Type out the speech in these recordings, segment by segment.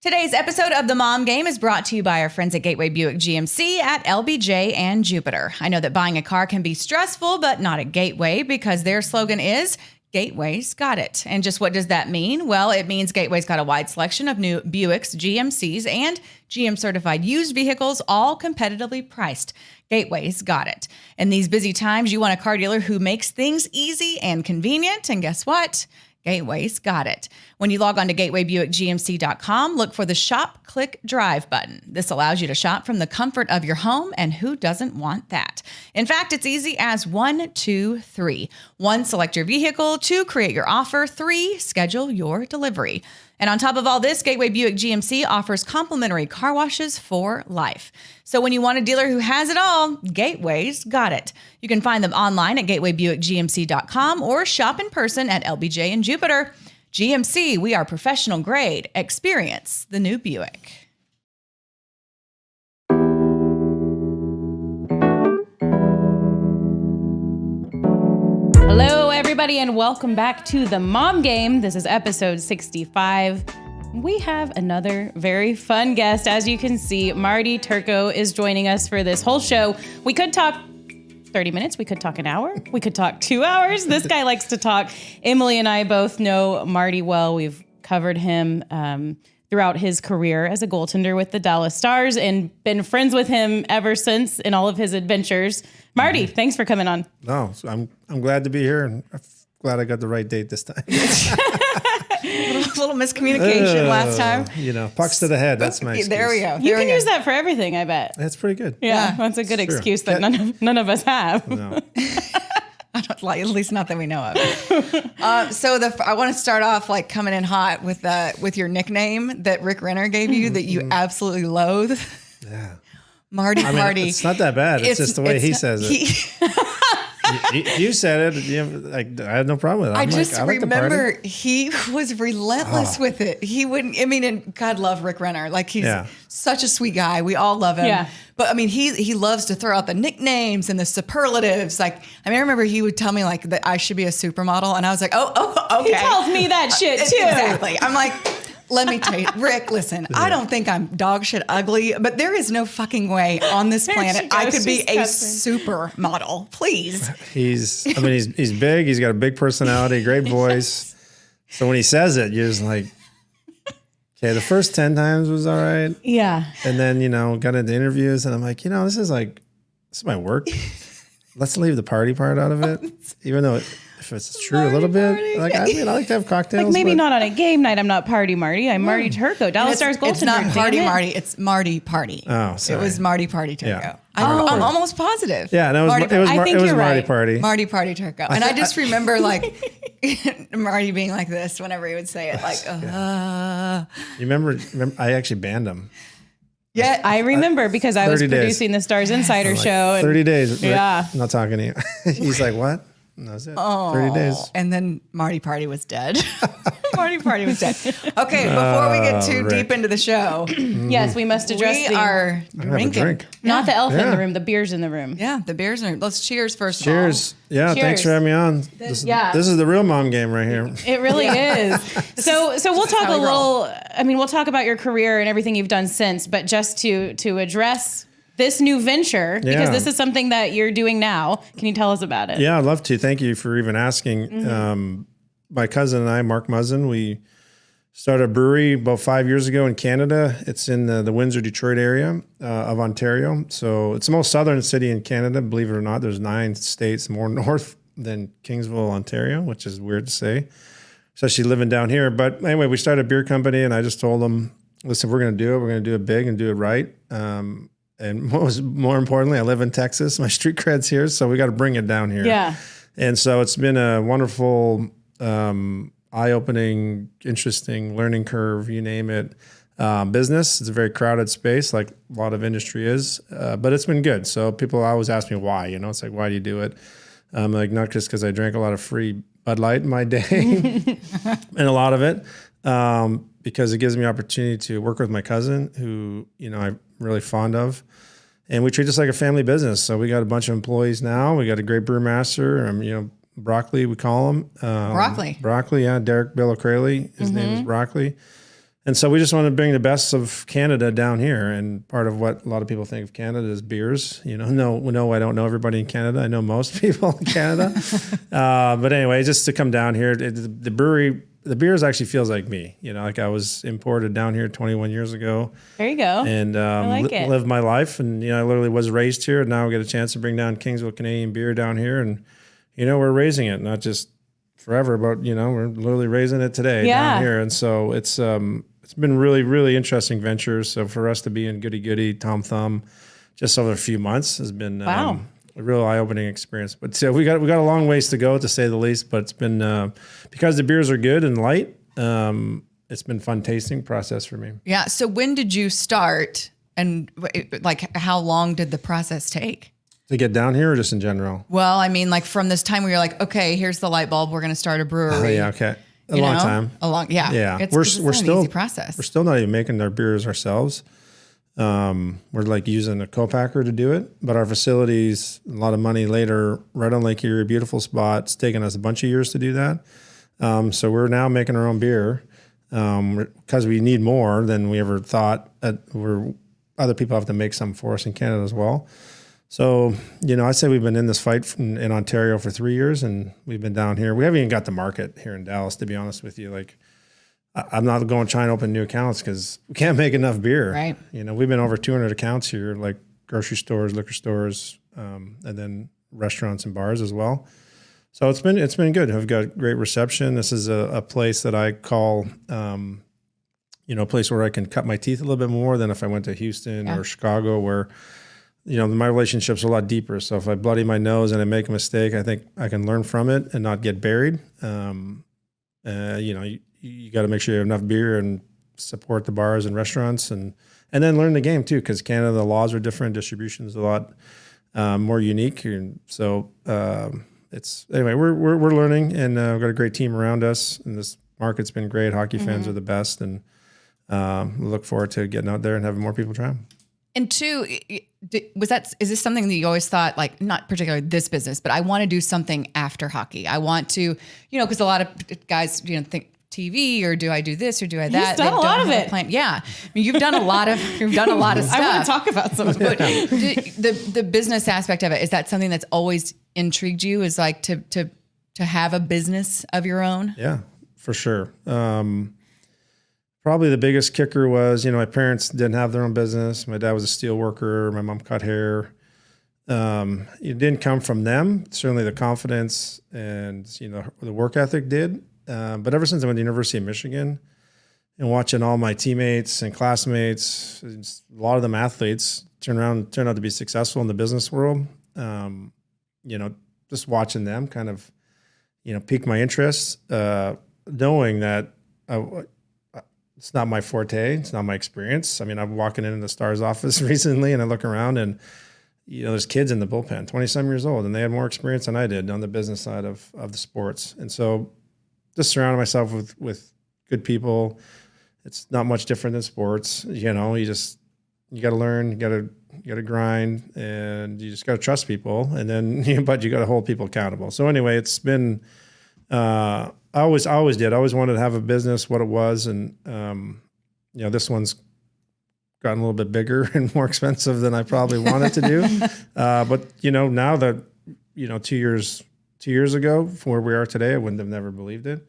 Today's episode of The Mom Game is brought to you by our friends at Gateway Buick GMC at LBJ and Jupiter. I know that buying a car can be stressful, but not at Gateway, because their slogan is Gateway's got it. And just what does that mean? Well, it means Gateway's got a wide selection of new Buicks, GMCs, and GM certified used vehicles, all competitively priced. Gateway's got it. In these busy times, you want a car dealer who makes things easy and convenient. And guess what? Gateway's got it. When you log on to gatewaybuickgmc.com, look for the Shop, Click, Drive button. This allows you to shop from the comfort of your home, and who doesn't want that? In fact, it's easy as 1, 2, 3. 1, select your vehicle. 2, create your offer. 3, schedule your delivery. And on top of all this, Gateway Buick GMC offers complimentary car washes for life. So when you want a dealer who has it all, Gateway's got it. You can find them online at gatewaybuickgmc.com or shop in person at LBJ and Jupiter. GMC, we are professional grade. Experience the new Buick. Hello, everybody, and welcome back to The Mom Game. This is episode 65. We have another very fun guest. As you can see, Marty Turco is joining us for this whole show. We could talk 30 minutes. We could talk an hour. We could talk 2 hours. This guy likes to talk. Emily and I both know Marty well. We've covered him throughout his career as a goaltender with the Dallas Stars and been friends with him ever since in all of his adventures. Marty, thanks for coming on. No, so I'm glad to be here, and I'm glad I got the right date this time. A little miscommunication last time. You know, pucks to the head. That's my excuse. There we go. You can use that for everything, I bet. That's pretty good. Yeah, that's a good excuse that none of us have. No. I don't like, at least not that we know of. I want to start off like coming in hot with your nickname that Rick Renner gave you that you absolutely loathe. Yeah. Marty. It's not that bad. It's just the way he says it. You said it. I had no problem with it. I remember he was relentless with it. He wouldn't. I mean, and God love Rick Renner. Like he's such a sweet guy. We all love him. Yeah. But I mean, he loves to throw out the nicknames and the superlatives. Like, I mean, I remember he would tell me like that I should be a supermodel, and I was like, oh, okay. He tells me that shit too. Exactly. I'm like, let me tell you, Rick, listen, I don't think I'm dog shit ugly, but there is no fucking way on this planet I could be a supermodel. Please. He's big. He's got a big personality, great voice. So when he says it, you're just like, okay, the first 10 times was all right. Yeah. And then, got into interviews, and I'm like, this is my work. Let's leave the party part out of it. Even though if it's true a little bit, like I like to have cocktails. Like maybe not on a game night. I'm not Party Marty. I'm Marty Turco, Dallas Stars goaltender. It's not Party Marty. It's Marty Party. Oh, sorry. It was Marty Party Turco. Yeah. I'm almost positive. Yeah, no, it was Marty right. Party. Marty Party Turco. And I just remember like Marty being like this whenever he would say it, like, You remember? I actually banned him. Yeah, I remember because I was producing the Stars Insider show. 30 days. Yeah. I'm not talking to you. He's like, what? And that was it. 30 days. And then Marty Party was dead. Marty Party was dead. Okay, before we get too deep into the show. Yes, we must address we are drinking. Not the elephant in the room, the beer's in the room. Yeah, the beer's in the room. Let's cheers first of all. Cheers. Yeah, Cheers. Thanks for having me on. This is the real mom game right here. It really is. So we'll talk a little, we'll talk about your career and everything you've done since, but just to address this new venture, because this is something that you're doing now. Can you tell us about it? Yeah, I'd love to. Thank you for even asking. Mm-hmm. My cousin and I, Mark Muzzin, we started a brewery about 5 years ago in Canada. It's in the Windsor, Detroit area of Ontario. So it's the most southern city in Canada, believe it or not. There's 9 states more north than Kingsville, Ontario, which is weird to say, especially living down here. But anyway, we started a beer company, and I just told them, listen, if we're going to do it, we're going to do it big and do it right. And what was more importantly, I live in Texas. My street cred's here, so we got to bring it down here. Yeah. And so it's been a wonderful, eye-opening, interesting learning curve, you name it, business. It's a very crowded space, like a lot of industry is, but it's been good. So people always ask me why. It's like, why do you do it? Like not just because I drank a lot of free Bud Light in my day, and a lot of it. Because it gives me opportunity to work with my cousin who, I'm really fond of. And we treat this like a family business. So we got a bunch of employees now. We got a great brewmaster, Broccoli, we call him. Broccoli. Broccoli, yeah. Derek Bill O'Craley. His name is Broccoli. And so we just want to bring the best of Canada down here. And part of what a lot of people think of Canada is beers. You know, no, I don't know everybody in Canada. I know most people in Canada. But anyway, just to come down here, the brewery, the beers actually feels like me. You know, like I was imported down here 21 years ago. There you go. And lived my life. And, you know, I literally was raised here. And now we get a chance to bring down Kingsville Canadian beer down here. And, you know, we're raising it, not just forever, but, you know, we're literally raising it today down here. And so it's been really, really interesting ventures. So for us to be in Goody Tom Thumb just over a few months has been a real eye-opening experience. But so we got a long ways to go, to say the least. But it's been because the beers are good and light. It's been fun tasting process for me. Yeah. So when did you start, and like how long did the process take? To get down here, or just in general? Well, I mean, like from this time where you're like, okay, here's the light bulb. We're going to start a brewery. Oh, yeah. Okay. A long time. Yeah. We're still an easy process. We're still not even making our beers ourselves. We're like using a co-packer to do it, but our facilities, a lot of money later, right on Lake Erie, beautiful spot. It's taken us a bunch of years to do that. So we're now making our own beer because we need more than we ever thought. Other people have to make some for us in Canada as well. So, you know, I'd say we've been in this fight in Ontario for 3 years, and we've been down here. We haven't even got the market here in Dallas, to be honest with you. Like, I'm not going to try and open new accounts because we can't make enough beer. Right. You know, we've been over 200 accounts here, like grocery stores, liquor stores, and then restaurants and bars as well. So it's been good. We've got great reception. This is a place that I call, you know, a place where I can cut my teeth a little bit more than if I went to Houston or Chicago, where, you know, my relationship's a lot deeper. So if I bloody my nose and I make a mistake, I think I can learn from it and not get buried. You know, you got to make sure you have enough beer and support the bars and restaurants, and then learn the game too, because Canada, the laws are different, distribution is a lot more unique. And so anyway, we're learning, and we've got a great team around us, and this market's been great. Hockey fans are the best, and we look forward to getting out there and having more people try them. And two, is this something that you always thought, like, not particularly this business, but I want to do something after hockey? I want to, you know, because a lot of guys, you know, think TV, or do I do this, or do I that? You've done a lot of it. Yeah. I mean, you've done a lot of stuff. I want to talk about some of it. The business aspect of it, is that something that's always intrigued you, is like to have a business of your own? Yeah, for sure. Probably the biggest kicker was, you know, my parents didn't have their own business. My dad was a steel worker. My mom cut hair. It didn't come from them. Certainly the confidence and, you know, the work ethic did. But ever since I went to the University of Michigan and watching all my teammates and classmates, a lot of them athletes, turned out to be successful in the business world. You know, just watching them kind of, you know, piqued my interest, knowing that it's not my forte. It's not my experience. I mean, I'm walking into the Stars office recently, and I look around, and, you know, there's kids in the bullpen, 20-some years old, and they had more experience than I did on the business side of the sports. And so just surrounding myself with good people. It's not much different than sports. You know, you got to learn, you got to grind, and you just got to trust people. And then, but you got to hold people accountable. So anyway, it's been, I always did. I always wanted to have a business, what it was. And, you know, this one's gotten a little bit bigger and more expensive than I probably wanted to do. But, you know, now that, you know, 2 years ago from where we are today, I wouldn't have never believed it.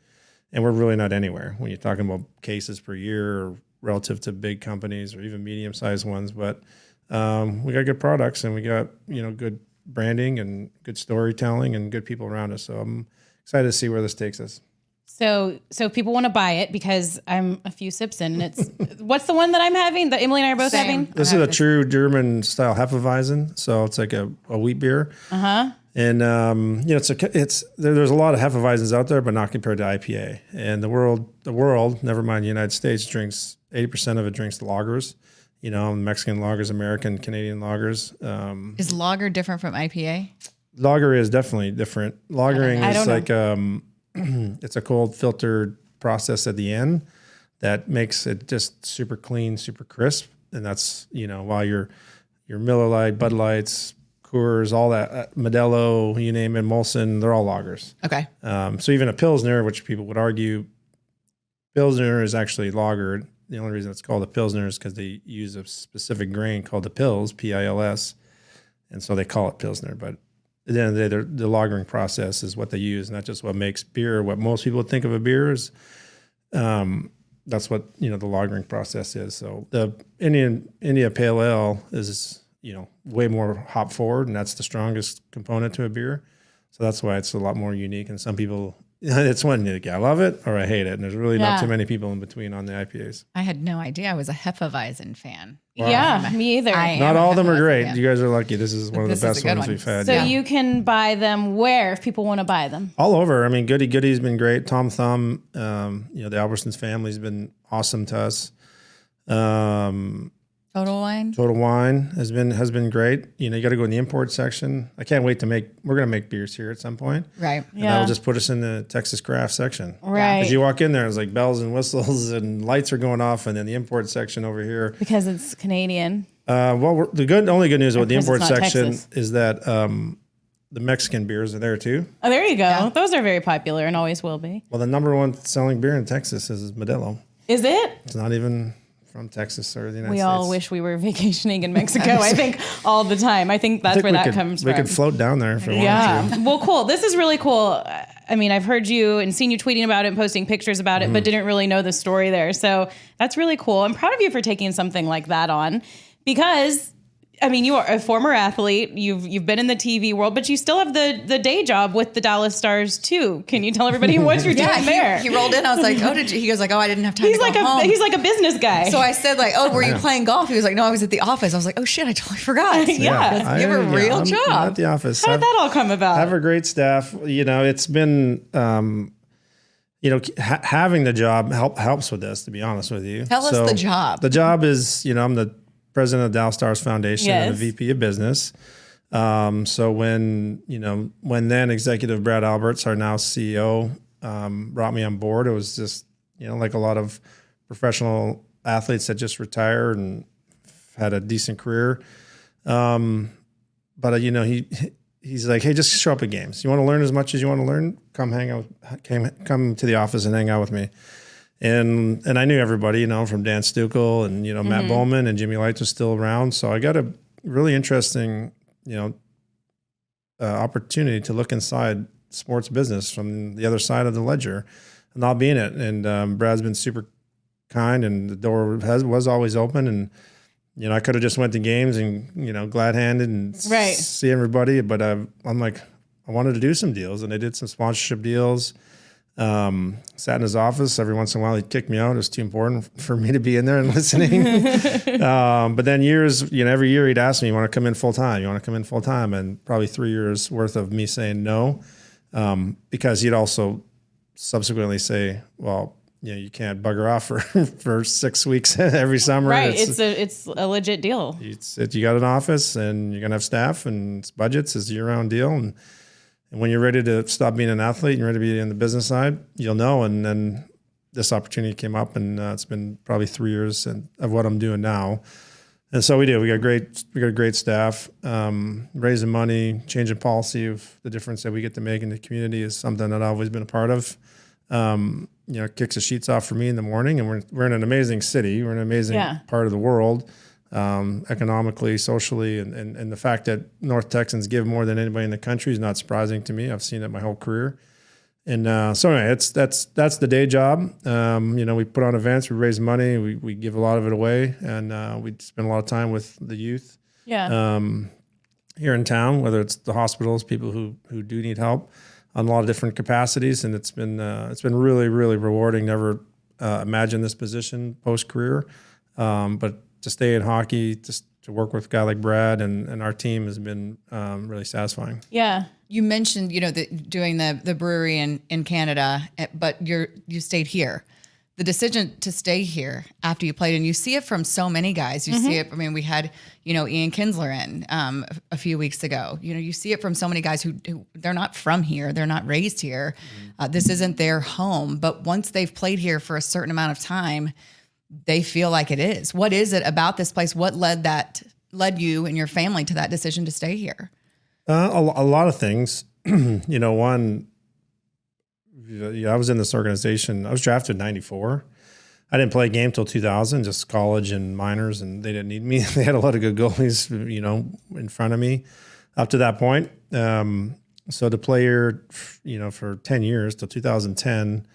And we're really not anywhere when you're talking about cases per year, or relative to big companies or even medium-sized ones. But we got good products, and we got, you know, good branding and good storytelling and good people around us. So I'm excited to see where this takes us. So if people want to buy it, because I'm a few sips in, and it's, what's the one that I'm having, that Emily and I are both having? This is a true German style Hefeweizen. So it's like a wheat beer. Uh-huh. And, you know, there's a lot of Hefeweizens out there, but not compared to IPA. And the world, never mind the United States, drinks 80% of it drinks lagers. You know, Mexican lagers, American, Canadian lagers. Is lager different from IPA? Lager is definitely different. Lagering is like it's a cold filtered process at the end that makes it just super clean, super crisp. And that's, you know, while your Miller Lite, Bud Lights, Coors, all that, Modelo, you name it, Molson, they're all lagers. Okay. So even a Pilsner, which people would argue Pilsner is actually lagered, the only reason it's called a Pilsner is because they use a specific grain called the Pils, Pils, and so they call it Pilsner. But at the end of the day, the lagering process is what they use, and that's just what makes beer. What most people think of a beer is, that's what the lagering process is. So the India Pale Ale is way more hop forward, and that's the strongest component to a beer. So that's why it's a lot more unique. And some people, it's one I love it or I hate it, and there's really not too many people in between on the IPAs. I had no idea I was a Hefeweizen fan. Wow. Yeah, me either. Not all of them are great. You guys are lucky. This is one of the best ones we've had. So you can buy them where if people want to buy them? All over. I mean, Goody Goody's been great. Tom Thumb, the Albertsons family's been awesome to us. Total Wine has been great. You got to go in the import section. I can't wait we're going to make beers here at some point. Right. And that'll just put us in the Texas craft section. Right. As you walk in there, it's like bells and whistles and lights are going off, and then the import section over here. Because it's Canadian. Well, only good news about the import section Texas. is that the Mexican beers are there too. Oh, there you go. Yeah. Those are very popular and always will be. Well, the number one selling beer in Texas is Modelo. Is it? It's not even from Texas or the United States. We all wish we were vacationing in Mexico, I think, all the time. I think that's where that comes from. We could float down there if we wanted to. Well, cool. This is really cool. I mean, I've heard you and seen you tweeting about it and posting pictures about it, but didn't really know the story there. So that's really cool. I'm proud of you for taking something like that on because, I mean, you are a former athlete. You've been in the TV world, but you still have the day job with the Dallas Stars too. Can you tell everybody what you're doing there? He rolled in. I was like, "Oh, did you?" He goes like, "Oh, I didn't have time to go home." He's like a business guy. So I said like, "Oh, were you playing golf?" He was like, "No, I was at the office." I was like, "Oh shit, I totally forgot." Yeah. You have a real job. I'm at the office. How did that all come about? I have a great staff. It's been, having the job helps with this. To be honest with you, Tell us the job. The job is, I'm the president of Dallas Stars Foundation and the VP of Business. So when then executive Brad Alberts, our now CEO, brought me on board, it was just, like a lot of professional athletes that just retired and had a decent career. But he's like, "Hey, just show up at games. You want to learn as much as you want to learn? Come to the office and hang out with me." And I knew everybody, from Dan Stukel and, Matt Bowman, and Jimmy Lights was still around. So I got a really interesting, opportunity to look inside sports business from the other side of the ledger and not be in it. And Brad's been super kind, and the door was always open. And, I could have just went to games and, glad-handed and see everybody. But I'm like, I wanted to do some deals, and I did some sponsorship deals. Sat in his office. Every once in a while he'd kick me out. It was too important for me to be in there and listening. But then every year he'd ask me, "You want to come in full time? You want to come in full time?" And probably 3 years worth of me saying no, because he'd also subsequently say, "Well, you can't bugger off for 6 weeks every summer." Right. It's a legit deal. You got an office and you're going to have staff and it's budgets. It's a year-round deal. And when you're ready to stop being an athlete and you're ready to be in the business side, you'll know. And then this opportunity came up, and it's been probably 3 years of what I'm doing now. And so we do. We got a great staff. Raising money, changing policy of the difference that we get to make in the community is something that I've always been a part of. It kicks the sheets off for me in the morning, and we're in an amazing city. We're in an amazing part of the world. Economically, socially, and the fact that North Texans give more than anybody in the country is not surprising to me. I've seen it my whole career. And so anyway, that's the day job. We put on events, we raise money, we give a lot of it away, and we spend a lot of time with the youth here in town, whether it's the hospitals, people who do need help on a lot of different capacities. And it's been really, really rewarding. Never imagined this position post-career, but to stay in hockey, just to work with a guy like Brad and our team has been really satisfying. Yeah. You mentioned, doing the brewery in Canada, but you stayed here. The decision to stay here after you played, and you see it from so many guys. You see it. I mean, we had, Ian Kinsler in a few weeks ago. You see it from so many guys who they're not from here. They're not raised here. This isn't their home. But once they've played here for a certain amount of time, they feel like it is. What is it about this place? What led you and your family to that decision to stay here? A lot of things. One, I was in this organization. I was drafted in '94. I didn't play a game till 2000, just college and minors, and they didn't need me. They had a lot of good goalies, in front of me up to that point. So to play here, for 10 years till 2010,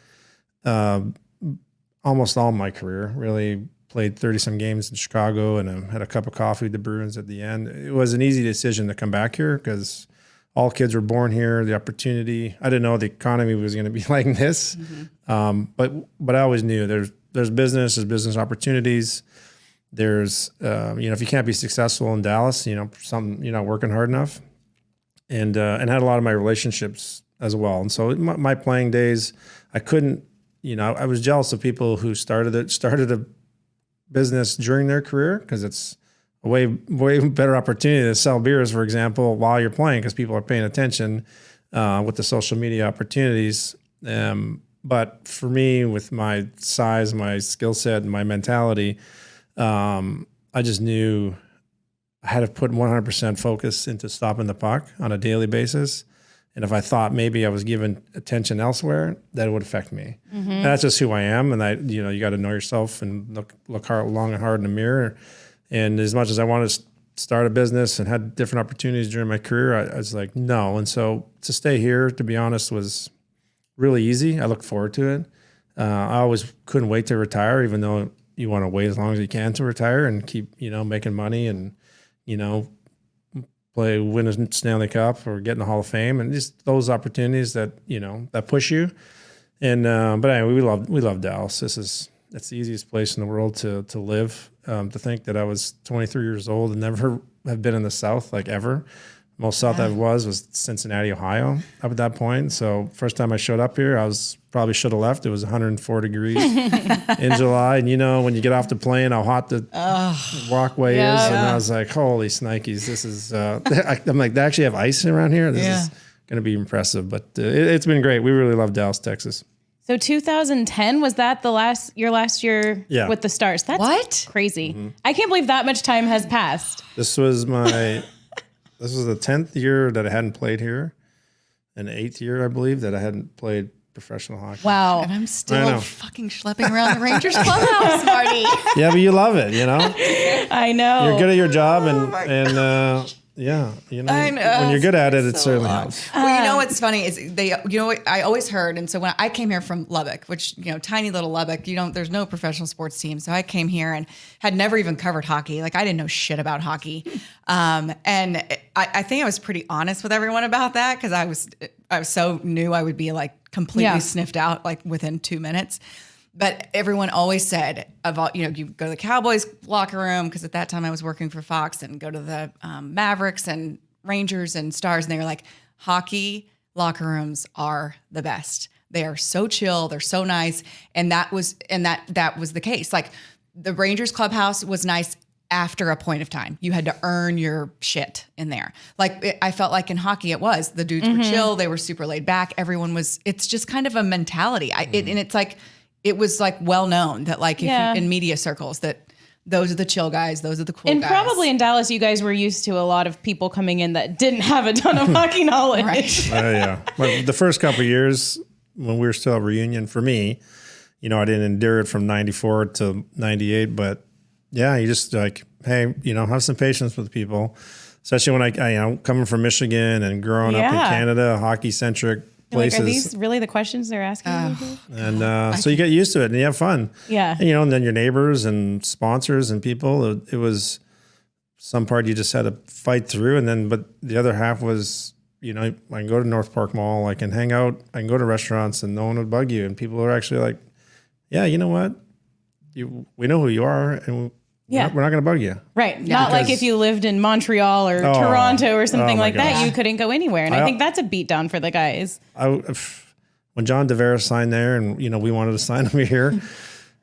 almost all my career, really played 30 some games in Chicago, and I had a cup of coffee with the Bruins at the end. It was an easy decision to come back here because all kids were born here. The opportunity, I didn't know the economy was going to be like this. But I always knew there's business opportunities. There's, if you can't be successful in Dallas, something, you're not working hard enough. And had a lot of my relationships as well. And so my playing days, I couldn't, I was jealous of people who started a business during their career, because it's a way better opportunity to sell beers, for example, while you're playing, because people are paying attention with the social media opportunities. But for me, with my size, my skill set, and my mentality, I just knew I had to put 100% focus into stopping the puck on a daily basis. And if I thought maybe I was giving attention elsewhere, that it would affect me. And that's just who I am. And you got to know yourself and look long and hard in the mirror. And as much as I wanted to start a business and had different opportunities during my career, I was like, no. And so to stay here, to be honest, was really easy. I looked forward to it. I always couldn't wait to retire, even though you want to wait as long as you can to retire and keep, making money and, win a Stanley Cup or get in the Hall of Fame, and just those opportunities that, that push you. And, but anyway, we love Dallas. It's the easiest place in the world to live. To think that I was 23 years old and never have been in the South, like, ever. Most South I was Cincinnati, Ohio up at that point. So first time I showed up here, I probably should have left. It was 104 degrees in July. And when you get off the plane, how hot the walkway is. And I was like, holy snikes, this is, I'm like, they actually have ice around here? This is going to be impressive. But it's been great. We really love Dallas, Texas. So 2010, was that your last year with the Stars? That's what? Crazy. I can't believe that much time has passed. This was the 10th year that I hadn't played here, and the 8th year, I believe, that I hadn't played professional hockey. Wow. And I'm still fucking schlepping around the Rangers clubhouse, Marty. Yeah, but you love it, I know. You're good at your job, and yeah, I know. when you're good at it, it certainly helps. Well, what's funny is what I always heard, and so when I came here from Lubbock, which, tiny little Lubbock, there's no professional sports team. So I came here and had never even covered hockey. Like, I didn't know shit about hockey. And I think I was pretty honest with everyone about that, because I was so new, I would be like completely sniffed out like within 2 minutes. But everyone always said, you go to the Cowboys locker room, because at that time I was working for Fox, and go to the Mavericks and Rangers and Stars, and they were like, hockey locker rooms are the best. They are so chill, they're so nice, and that was the case. Like, the Rangers clubhouse was nice after a point of time. You had to earn your shit in there. Like, I felt like in hockey, the dudes were chill, they were super laid back. It's just kind of a mentality. And it's like, it was like well known that, like, in media circles, that those are the chill guys, those are the cool guys. And probably in Dallas, you guys were used to a lot of people coming in that didn't have a ton of hockey knowledge. Right. Yeah. But the first couple of years when we were still at Reunion, for me, I didn't endure it from 94 to 98, but yeah, you just like, hey, have some patience with people, especially when I coming from Michigan and growing up in Canada, hockey centric places. Like, are these really the questions they're asking? And so you get used to it and you have fun. Yeah. And, and then your neighbors and sponsors and people, it was some part you just had to fight through. But the other half was, I can go to North Park Mall, I can hang out, I can go to restaurants, and no one would bug you. And people are actually like, yeah, you know what? We know who you are, and we're not going to bug you. Right. Yeah. Not like if you lived in Montreal or Toronto or something like that, you couldn't go anywhere. And I think that's a beatdown for the guys. When John Tavares signed there, and, we wanted to sign him here,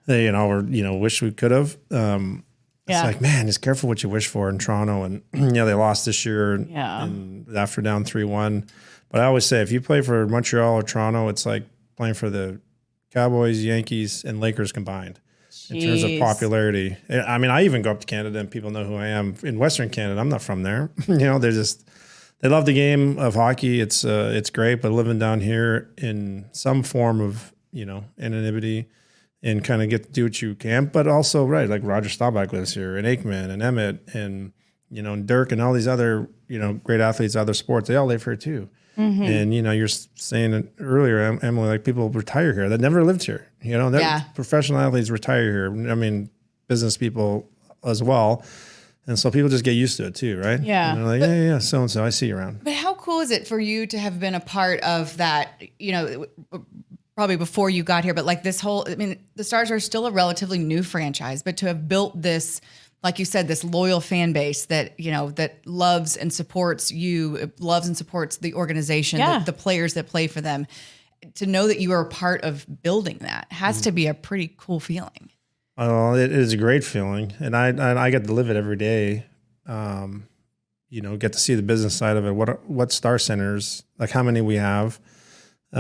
they, wish we could have. It's like, man, just careful what you wish for in Toronto. And, they lost this year and after down 3-1. But I always say, if you play for Montreal or Toronto, it's like playing for the Cowboys, Yankees, and Lakers combined. In terms of popularity. I mean, I even go up to Canada and people know who I am. In Western Canada, I'm not from there. They love the game of hockey. It's great, but living down here in some form of, anonymity and kind of get to do what you can. But also, right, like Roger Staubach lives here, and Aikman and Emmett and, and Dirk and all these other, great athletes, other sports, they all live here too. Mm-hmm. And, you're saying it earlier, Emily, like people retire here that never lived here. Professional athletes retire here. I mean, business people as well. And so people just get used to it too, right? Yeah. And they're like, so-and-so, I see you around. But how cool is it for you to have been a part of that, probably before you got here, but like this whole, the Stars are still a relatively new franchise, but to have built this, like you said, this loyal fan base that, that loves and supports you, loves and supports the organization, the players that play for them, to know that you are a part of building that has to be a pretty cool feeling. Oh, it is a great feeling. And I get to live it every day. Get to see the business side of it. What Star Centers, like how many we have. We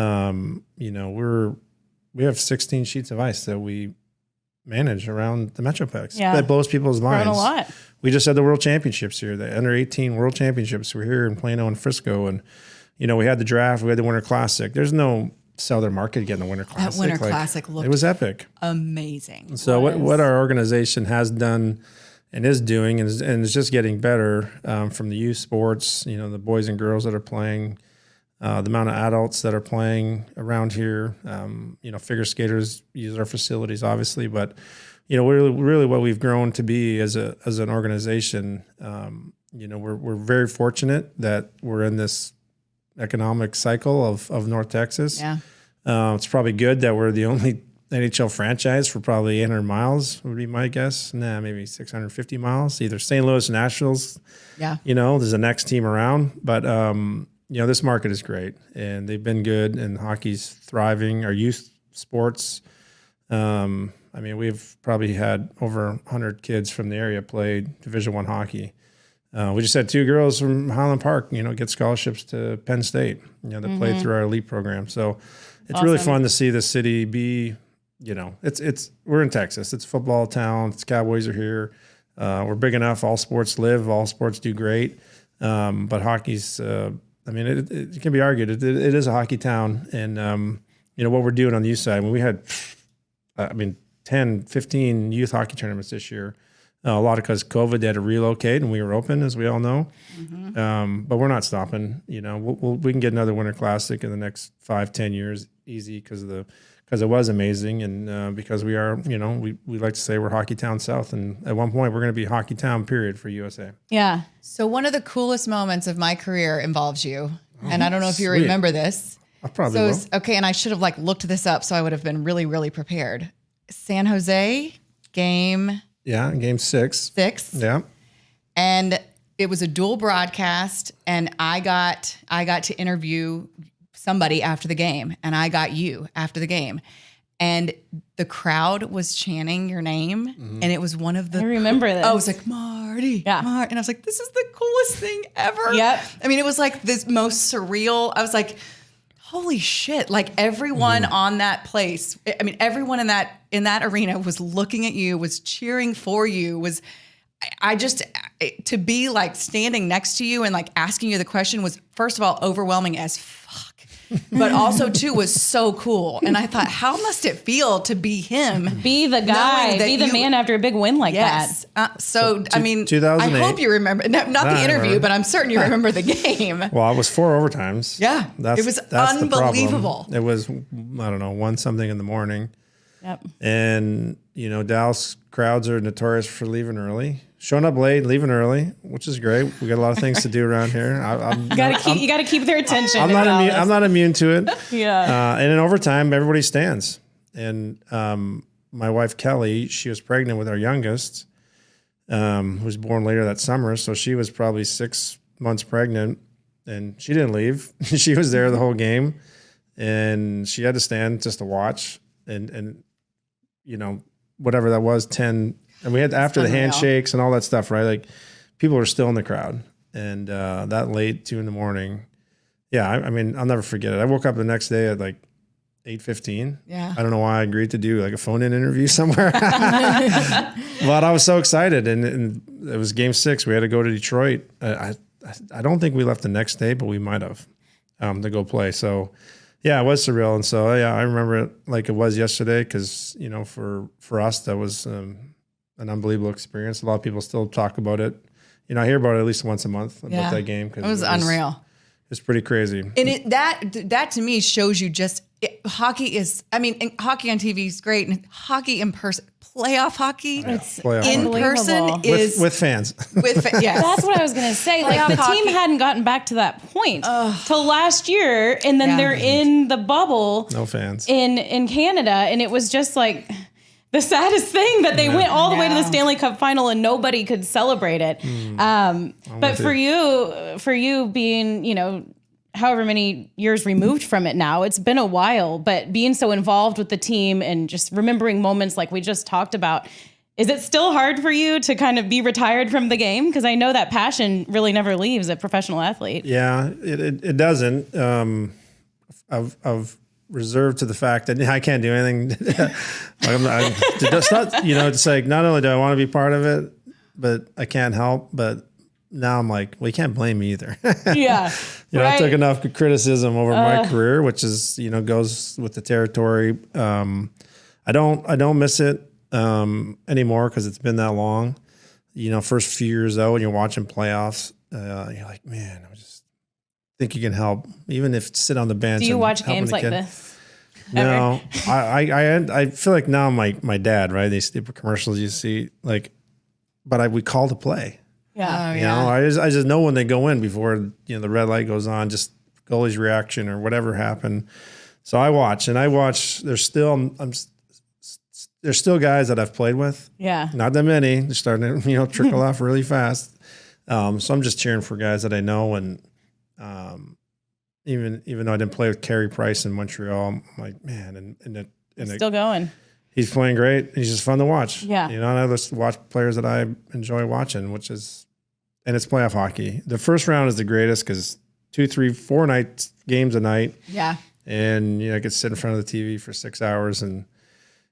have 16 sheets of ice that we manage around the Metroplex. Yeah. That blows people's minds. Grown a lot. We just had the World Championships here. The under 18 World Championships were here in Plano and Frisco. And, we had the draft, we had the Winter Classic. There's no Southern market getting the Winter Classic. That Winter Classic looked it was epic. Amazing. So what our organization has done and is doing and is just getting better from the youth sports, the boys and girls that are playing, the amount of adults that are playing around here, figure skaters use our facilities, obviously, but really what we've grown to be as an organization, we're very fortunate that we're in this economic cycle of North Texas. Yeah, it's probably good that we're the only NHL franchise for probably 800 miles would be my guess. Maybe 650 miles. Either St. Louis, Nationals. Yeah, there's the next team around, but. This market is great, and they've been good, and hockey's thriving. Our youth sports, we've probably had over 100 kids from the area play Division I hockey. We just had 2 girls from Highland Park, get scholarships to Penn State, that play through our elite program. So it's really fun to see the city be, we're in Texas. It's a football town. It's Cowboys are here. We're big enough. All sports live. All sports do great. But hockey's... it can be argued. It is a hockey town. And, what we're doing on the youth side, we had, 10, 15 youth hockey tournaments this year. A lot of because COVID, they had to relocate and we were open, as we all know. Mm-hmm. But we're not stopping. We can get another Winter Classic in the next 5-10 years easy because it was amazing. And because we are, we like to say we're Hockey Town South. And at one point, we're going to be Hockey Town, period, for USA. Yeah. So one of the coolest moments of my career involves you. And I don't know if you remember this. I probably will. Okay, and I should have looked this up so I would have been really, really prepared. San Jose, game 6. Yeah. And it was a dual broadcast, and I got to interview somebody after the game, and I got you after the game, and the crowd was chanting your name, and it was one of the. I remember this. I was like, Marty, and I was like, this is the coolest thing ever. Yep. It was like this most surreal. I was like, holy shit! Like everyone on that place, everyone in that arena was looking at you, was cheering for you, was. I just, to be standing next to you and asking you the question was, first of all, overwhelming as fuck, but also too was so cool. And I thought, how must it feel to be him? Be the guy, be the man after a big win like that. 2008. I hope you remember, not the interview, but I'm certain you remember the game. Well, it was 4 overtimes. Yeah. It was unbelievable. It was, 1 something in the morning. Yep. And, Dallas crowds are notorious for leaving early. Showing up late, leaving early, which is great. We got a lot of things to do around here. You got to keep their attention. I'm not immune to it. Yeah. And in overtime, everybody stands. And my wife Kelly, she was pregnant with our youngest, who was born later that summer. So she was probably 6 months pregnant, and she didn't leave. She was there the whole game, and she had to stand just to watch. And whatever that was, 10. And we had after the handshakes and all that stuff, right? People were still in the crowd, and that late 2 a.m. Yeah, I'll never forget it. I woke up the next day at 8:15. Yeah, I don't know why I agreed to do a phone-in interview somewhere, but I was so excited, and it was Game 6. We had to go to Detroit. I don't think we left the next day, but we might have to go play. So Yeah, it was surreal. And so, yeah, I remember it like it was yesterday because, for us, that was an unbelievable experience. A lot of people still talk about it. I hear about it at least once a month about that game. It was unreal. It's pretty crazy. And that to me shows you hockey is, and hockey on TV is great. And hockey in person, playoff hockey in person is with fans. Yeah, that's what I was gonna say. Like the team hadn't gotten back to that point till last year, and then they're in the bubble, no fans in Canada, and it was just like the saddest thing that they went all the way to the Stanley Cup final and nobody could celebrate it. But for you being, however many years removed from it now, it's been a while, but being so involved with the team and just remembering moments like we just talked about, is it still hard for you to kind of be retired from the game? Because I know that passion really never leaves a professional athlete. Yeah, it doesn't. I've reserved to the fact that I can't do anything. It's like not only do I want to be part of it, but I can't help. But now I'm like, well, you can't blame me either. Yeah. I took enough criticism over my career, which is, goes with the territory. I don't miss it anymore because it's been that long. First few years though, when you're watching playoffs, you're like, man, I just think you can help, even if sit on the bench. Do you watch games like this? No, I feel like now I'm my dad, right? These stupid commercials you see, but we call to play. Yeah. I just know when they go in before, the red light goes on, just goalie's reaction or whatever happened. So I watch. There's still guys that I've played with. Yeah. Not that many. They're starting to, trickle off really fast. So I'm just cheering for guys that I know. And even though I didn't play with Carey Price in Montreal, I'm like, man, and still going. He's playing great. He's just fun to watch. Yeah. And I just watch players that I enjoy watching, and it's playoff hockey. The first round is the greatest because 2, 3, 4 games a night. Yeah. And, I could sit in front of the TV for 6 hours. And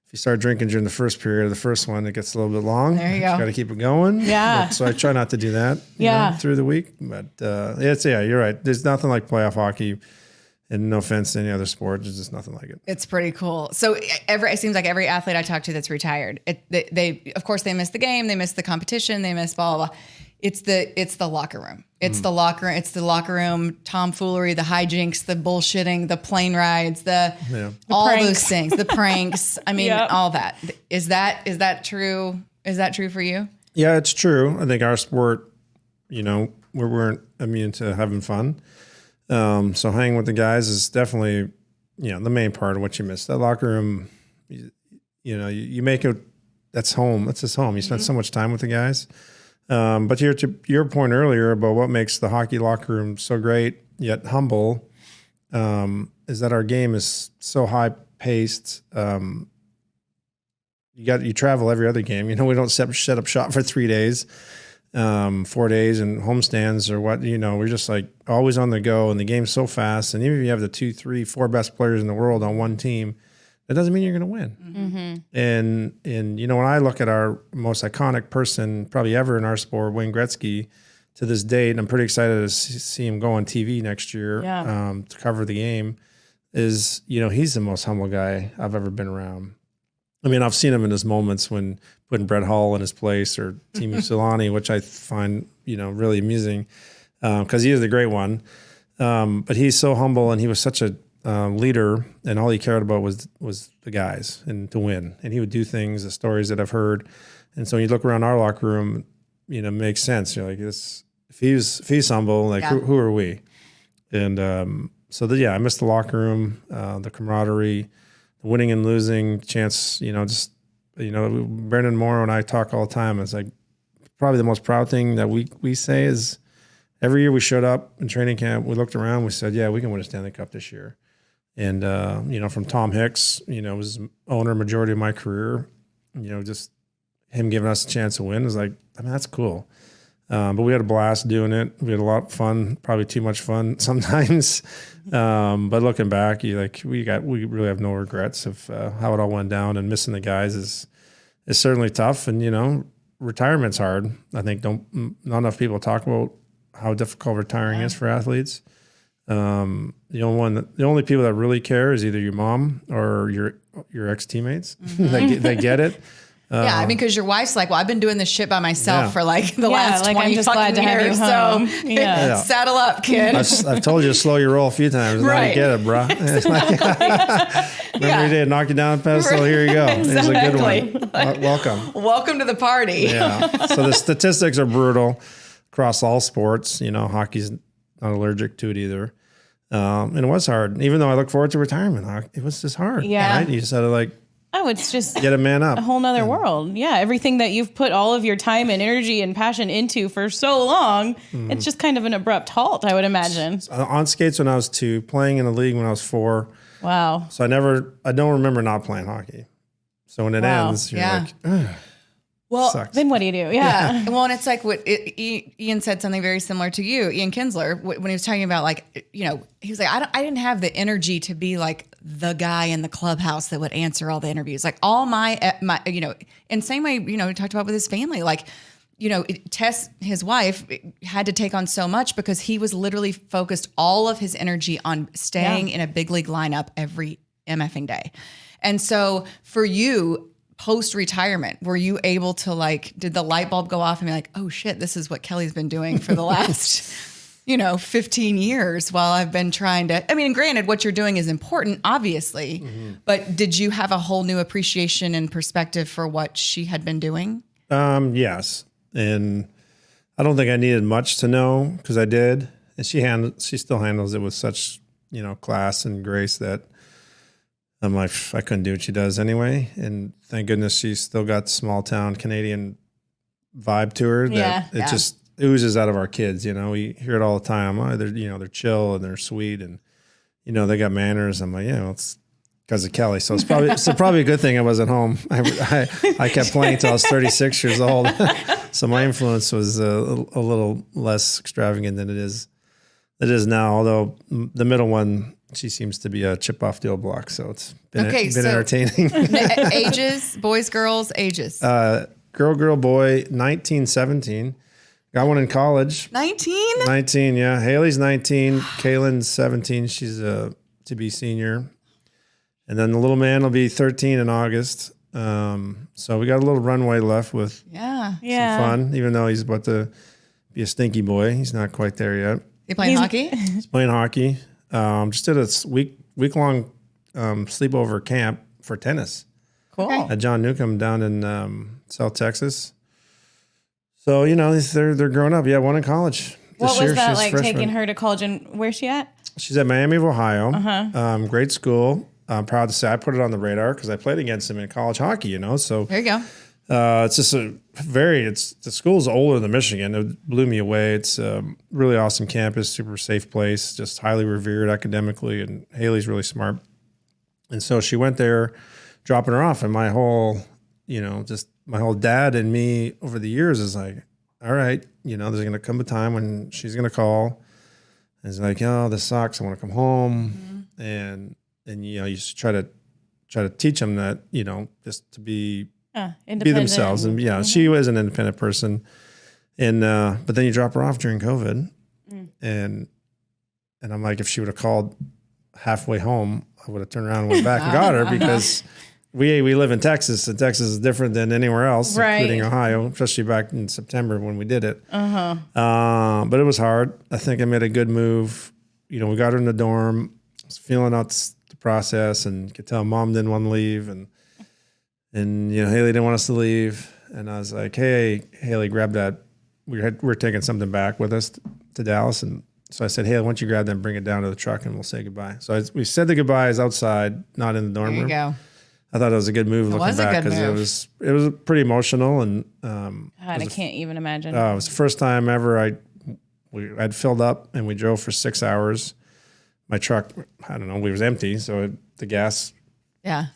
if you start drinking during the first period of the first one, it gets a little bit long. There you go. Got to keep it going. Yeah. So I try not to do that through the week. But you're right. There's nothing like playoff hockey. And no offense to any other sport, there's just nothing like it. It's pretty cool. So it seems like every athlete I talk to that's retired, they of course they miss the game, they miss the competition, they miss blah blah blah. It's the locker room. It's the locker. It's the locker room tomfoolery, the hijinks, the bullshitting, the plane rides, all pranks. those things, the pranks. All that. Is that true? Is that true for you? Yeah, it's true. I think our sport, we weren't immune to having fun. So hanging with the guys is definitely, the main part of what you miss. That locker room, you make it. That's home. That's his home. You spend so much time with the guys. But to your point earlier about what makes the hockey locker room so great yet humble, is that our game is so high paced. You travel every other game. We don't set up shop for 3 days, 4 days and homestands or what. We're just like always on the go, and the game's so fast. And even if you have the 2, 3, 4 best players in the world on one team, that doesn't mean you're going to win. Mm-hmm. And when I look at our most iconic person probably ever in our sport, Wayne Gretzky, to this date, and I'm pretty excited to see him go on TV next year to cover the game, is, he's the most humble guy I've ever been around. I've seen him in his moments when putting Brett Hull in his place or Teemu Selanne, which I find, really amusing because he is the great one. But he's so humble, and he was such a leader, and all he cared about was the guys and to win. And he would do things, the stories that I've heard. And so when you look around our locker room, it makes sense. You're like, this, if he's humble, who are we? And I miss the locker room, the camaraderie, the winning and losing chance. Brendan Morrow and I talk all the time. It's like probably the most proud thing that we say is every year we showed up in training camp, we looked around, we said, yeah, we can win a Stanley Cup this year. And, from Tom Hicks, was owner majority of my career, just him giving us a chance to win is like, that's cool. But we had a blast doing it. We had a lot of fun, probably too much fun sometimes. But looking back, we really have no regrets of how it all went down, and missing the guys is certainly tough. And, retirement's hard. I think not enough people talk about how difficult retiring is for athletes. The only people that really care is either your mom or your ex teammates. They get it. Yeah, I mean, because your wife's like, well, I've been doing this shit by myself for like the last 20 I'm just glad fucking to have you years. home. So Yeah. saddle up, kid. I've told you to slow your roll a few times. Now Right. you get it, bro. It's like, remember you did knock you down a pedestal? Here you go. It's a good one. Welcome. Welcome to the party. Yeah. So the statistics are brutal across all sports. Hockey's not allergic to it either. And it was hard. Even though I look forward to retirement, it was just hard. Yeah. Right? You just had to It's just get a man up. a whole nother world. Yeah. Everything that you've put all of your time and energy and passion into for so long, it's just kind of an abrupt halt, I would imagine. On skates when I was 2, playing in the league when I was 4. Wow. So I don't remember not playing hockey. So when it ends, you're like, ugh. Well, Sucks. Then what do you do? Yeah. well, and it's like what Ian said something very similar to you, Ian Kinsler, when he was talking about like, he was like, I didn't have the energy to be like the guy in the clubhouse that would answer all the interviews. Like all my, in same way, we talked about with his family, like, Tess, his wife, had to take on so much because he was literally focused all of his energy on staying in a big league lineup every MFing day. And so for you, post-retirement, were you able to did the light bulb go off and be like, oh shit, this is what Kelly's been doing for the last, 15 years while I've been trying to, and granted what you're doing is important, obviously, but did you have a whole new appreciation and perspective for what she had been doing? Yes. And I don't think I needed much to know because I did. And she still handles it with such, class and grace that I'm like, I couldn't do what she does anyway. And thank goodness she's still got the small town Canadian vibe to her that it just oozes out of our kids. We hear it all the time. Oh, they're chill and they're sweet and, they got manners. I'm like, it's because of Kelly. So it's probably a good thing I wasn't home. I kept playing till I was 36 years old. So my influence was a little less extravagant than it is now. Although the middle one, she seems to be a chip off the old block, so it's been entertaining. Ages, boys, girls, ages. Girl, boy, 19, 17. Got one in college. 19? 19, yeah. Haley's 19. Kaylin's 17. She's to be senior. And then the little man will be 13 in August. So we got a little runway left with some fun, even though he's about to be a stinky boy. He's not quite there yet. You playing hockey? He's playing hockey. Just did a week-long sleepover camp for tennis. Cool. At John Newcomb down in South Texas. So, they're growing up. Yeah, one in college. What was that like freshman. taking her to college and where's she at? She's at Miami of Ohio. Great school. I'm proud to say I put it on the radar because I played against him in college hockey, So There you go. it's just the school's older than Michigan. It blew me away. It's a really awesome campus, super safe place, just highly revered academically. And Haley's really smart. And so she went there, dropping her off. And my whole, my whole dad and me over the years is like, all right, there's going to come a time when she's going to call. And it's like, oh, this sucks. I want to come home. And you just try to teach them that, just to be themselves. And she was an independent person. And, but then you drop her off during COVID and I'm like, if she would have called halfway home, I would have turned around and went back and got her because we live in Texas and Texas is different than anywhere else, including Ohio, especially back in September when we did it. But it was hard. I think I made a good move. We got her in the dorm, I was feeling out the process and could tell mom didn't want to leave and Haley didn't want us to leave. And I was like, hey, Haley, grab that. We're taking something back with us to Dallas. And so I said, hey, why don't you grab that and bring it down to the truck and we'll say goodbye. So we said the goodbyes outside, not in the dorm room. There you go. I thought it was a good move looking back because it was pretty emotional. And God, I can't even imagine. it was the first time ever I'd filled up and we drove for 6 hours. My truck, I don't know, we was empty. So the gas had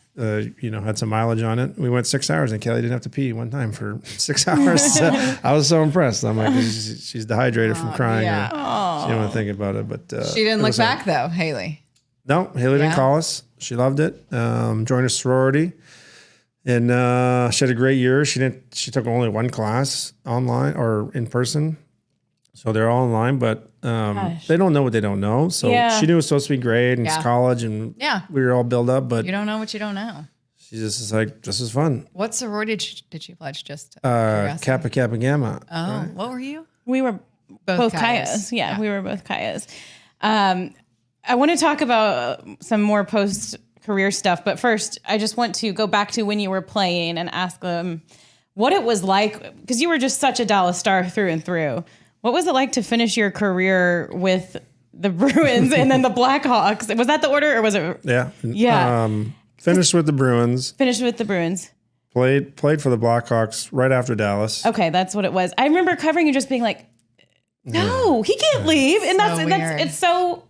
some mileage on it. We went 6 hours and Kelly didn't have to pee one time for 6 hours. So I was so impressed. I'm like, she's dehydrated from crying. Or she didn't want to think about it. But she didn't look back though, Haley. No, Haley didn't call us. She loved it. Joined a sorority. And she had a great year. She took only one class online or in person. So they're all in line, but they don't know what they don't know. So she knew it was supposed to be great and it's college and we were all built up, but you don't know what you don't know. She just is like, this is fun. What sorority did she pledge? Just Kappa Kappa Gamma. Oh, right? What were you? We were both Kayas. Yeah, we were both Kayas. I want to talk about some more post-career stuff, but first, I just want to go back to when you were playing and ask them what it was like, because you were just such a Dallas Star through and through. What was it like to finish your career with the Bruins and then the Blackhawks? Was that the order, or was it? Yeah. Yeah. Finished with the Bruins. Played for the Blackhawks right after Dallas. Okay, that's what it was. I remember covering you just being like, no, he can't leave. And that's it's so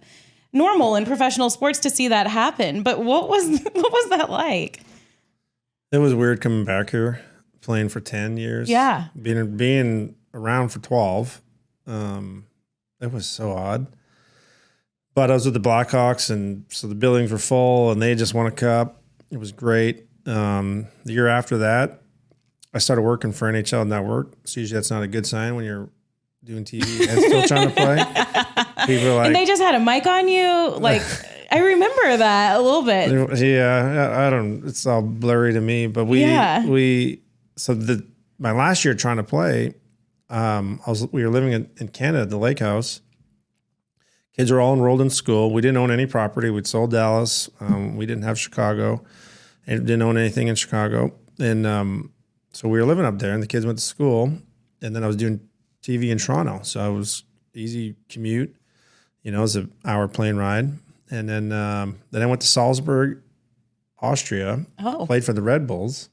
normal in professional sports to see that happen. But what was that like? It was weird coming back here, playing for 10 years. Yeah. Being around for 12. It was so odd. But I was with the Blackhawks, and so the buildings were full, and they just won a cup. It was great. The year after that, I started working for NHL Network. So usually that's not a good sign when you're doing TV and still trying to play. People are like, and they just had a mic on you. Like, I remember that a little bit. Yeah, I don't. It's all blurry to me. But my last year trying to play, we were living in Canada at the lake house. Kids were all enrolled in school. We didn't own any property. We'd sold Dallas. We didn't have Chicago. And didn't own anything in Chicago. And so we were living up there, and the kids went to school. And then I was doing TV in Toronto. So I was easy commute. It was an hour plane ride. And then I went to Salzburg, Austria, played for the Red Bulls.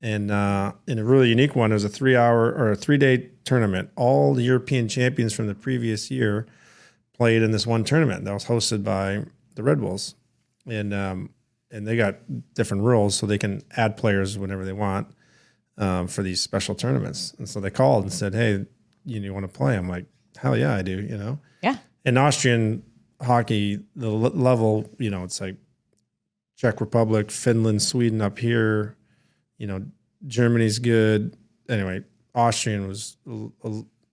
And in a really unique one, it was a 3-day tournament. All the European champions from the previous year played in this one tournament that was hosted by the Red Bulls. And they got different rules, so they can add players whenever they want for these special tournaments. And so they called and said, hey, you want to play? I'm like, hell yeah, I do, Yeah. In Austrian hockey, the level, it's like Czech Republic, Finland, Sweden up here, Germany's good. Anyway, Austrian was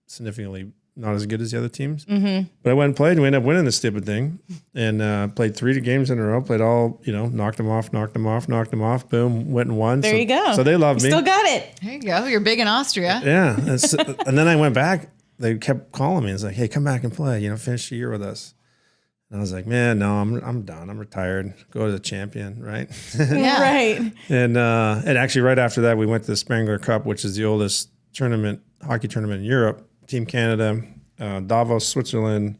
significantly not as good as the other teams. Mm-hmm. But I went and played, and we ended up winning this stupid thing. And played 3 games in a row, played all, knocked them off, boom, went and won. There you go. So they loved me. Still got it. There you go. You're big in Austria. Yeah. And then I went back. They kept calling me. It's like, hey, come back and play, finish the year with us. And I was like, man, no, I'm done. I'm retired. Go to the champion, right? Yeah. Right. And actually right after that, we went to the Spengler Cup, which is the oldest hockey tournament in Europe. Team Canada, Davos, Switzerland,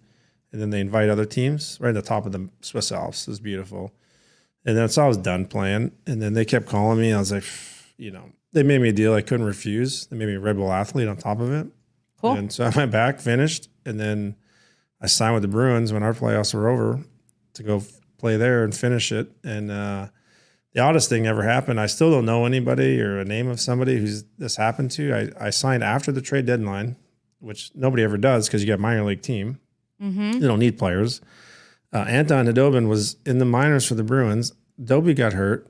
and then they invite other teams right at the top of the Swiss Alps. It was beautiful. And then so I was done playing, and then they kept calling me. I was like, they made me a deal I couldn't refuse. They made me a Red Bull athlete on top of it. Cool. And so I went back, finished, and then I signed with the Bruins when our playoffs were over to go play there and finish it. And the oddest thing ever happened. I still don't know anybody or a name of somebody who's this happened to. I signed after the trade deadline, which nobody ever does because you got a minor league team. Mm-hmm. You don't need players. Anton Khudobin was in the minors for the Bruins. Dobie got hurt.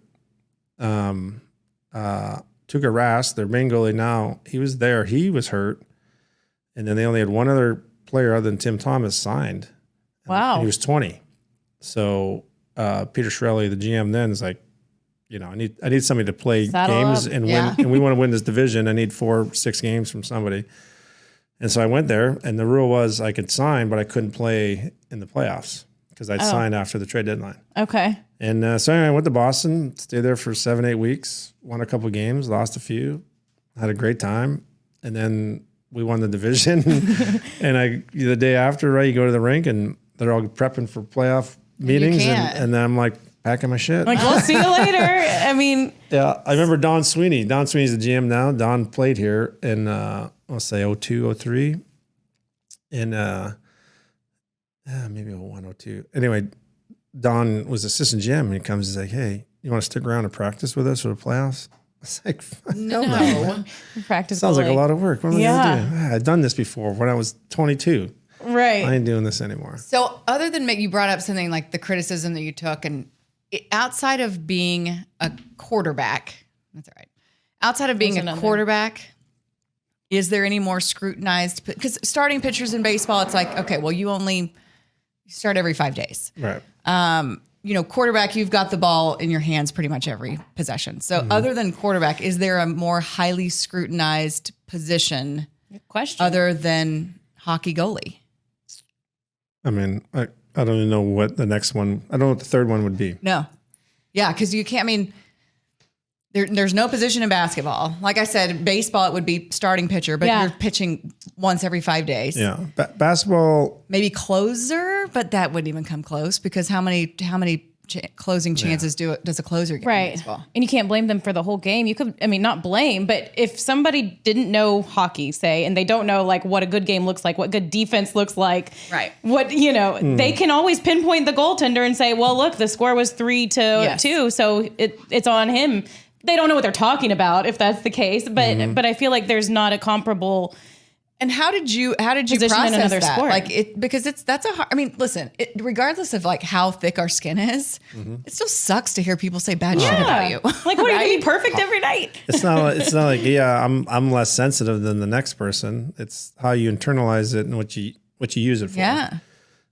Tuukka Rask, their main goalie now, he was there. He was hurt. And then they only had one other player other than Tim Thomas signed. Wow. And he was 20. So Peter Chiarelli, the GM then, is like, I need somebody to play games and win. And we want to win this division. I need 4-6 games from somebody. And so I went there, and the rule was I could sign, but I couldn't play in the playoffs because I'd signed after the trade deadline. Okay. And so anyway, I went to Boston, stayed there for 7-8 weeks, won a couple of games, lost a few, had a great time. And then we won the division. And the day after, right, you go to the rink, and they're all prepping for playoff meetings. And then I'm like, packing my shit. Like, we'll see you later. I mean. Yeah, I remember Don Sweeney. Don Sweeney's the GM now. Don played here in, I'll say 02, 03. And maybe 01, 02. Anyway, Don was assistant GM, and he comes and he's like, hey, you want to stick around and practice with us for the playoffs? I was like, no. Practice sounds like a lot of work. What am I going to do? I'd done this before when I was 22. Right. I ain't doing this anymore. So other than you brought up something like the criticism that you took, and outside of being a quarterback, that's all right. Outside of being a quarterback, Is there any more scrutinized? Because starting pitchers in baseball, it's like, okay, well, you start every 5 days. Right. Quarterback, you've got the ball in your hands pretty much every possession. So other than quarterback, is there a more highly scrutinized position Good question. other than hockey goalie? I mean, I don't even know what the next one, I don't know what the third one would be. No. Yeah, because you can't, I mean, there's no position in basketball. Like I said, baseball, it would be starting pitcher, but you're pitching once every 5 days. Yeah. Basketball. Maybe closer, but that wouldn't even come close because how many closing chances does a closer get in baseball? And you can't blame them for the whole game. You could, I mean, not blame, but if somebody didn't know hockey, say, and they don't know like what a good game looks like, what good defense looks like, right? What, they can always pinpoint the goaltender and say, well, look, the score was 3-2, so it's on him. They don't know what they're talking about if that's the case, but I feel like there's not a comparable. And how did you process in another that? sport? Like that's a hard, I mean, listen, regardless of like how thick our skin is, it still sucks to hear people say bad shit about you. Like, what are you gonna be perfect every night? It's not like, I'm less sensitive than the next person. It's how you internalize it and what you use it for. Yeah.